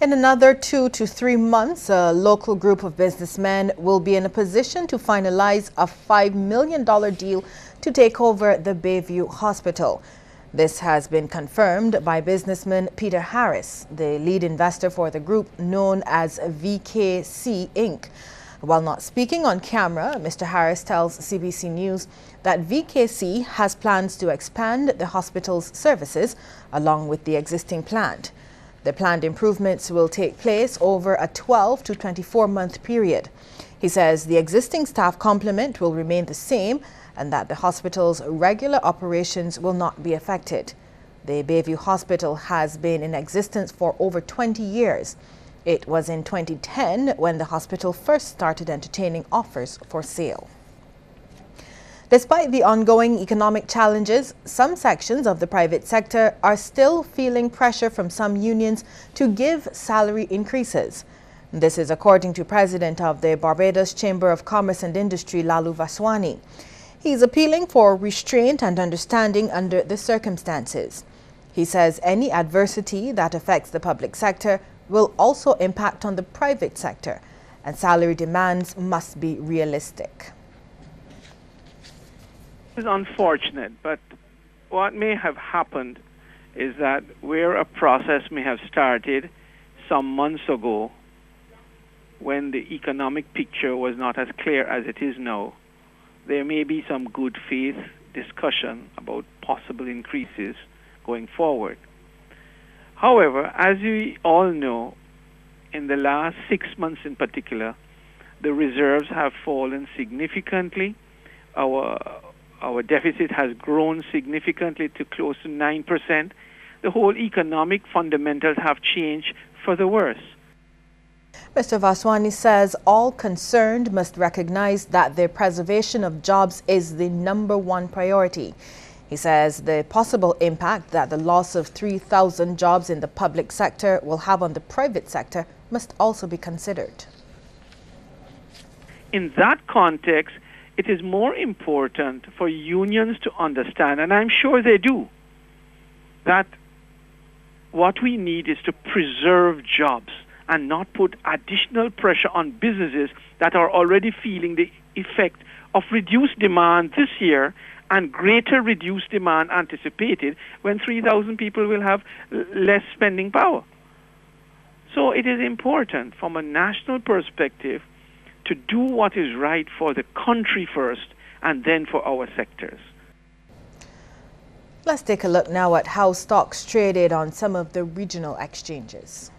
In another 2 to 3 months, a local group of businessmen will be in a position to finalize a $5 million deal to take over the Bayview Hospital. This has been confirmed by businessman Peter Harris, the lead investor for the group known as VKC Inc. While not speaking on camera, Mr. Harris tells CBC News that VKC has plans to expand the hospital's services along with the existing plant. The planned improvements will take place over a 12 to 24-month period. He says the existing staff complement will remain the same and that the hospital's regular operations will not be affected. The Bayview Hospital has been in existence for over 20 years. It was in 2010 when the hospital first started entertaining offers for sale. Despite the ongoing economic challenges, some sections of the private sector are still feeling pressure from some unions to give salary increases. This is according to President of the Barbados Chamber of Commerce and Industry, Lalu Vaswani. He's appealing for restraint and understanding under the circumstances. He says any adversity that affects the public sector will also impact on the private sector, and salary demands must be realistic. It's unfortunate, but what may have happened is that where a process may have started some months ago when the economic picture was not as clear as it is now, there may be some good faith discussion about possible increases going forward. However, as we all know, in the last 6 months in particular, the reserves have fallen significantly. Our deficit has grown significantly to close to 9%. The whole economic fundamentals have changed for the worse. Mr. Vaswani says all concerned must recognize that the preservation of jobs is the #1 priority. He says the possible impact that the loss of 3,000 jobs in the public sector will have on the private sector must also be considered. In that context, it is more important for unions to understand, and I'm sure they do, that what we need is to preserve jobs and not put additional pressure on businesses that are already feeling the effect of reduced demand this year and greater reduced demand anticipated when 3,000 people will have less spending power. So it is important from a national perspective to do what is right for the country first and then for our sectors. Let's take a look now at how stocks traded on some of the regional exchanges.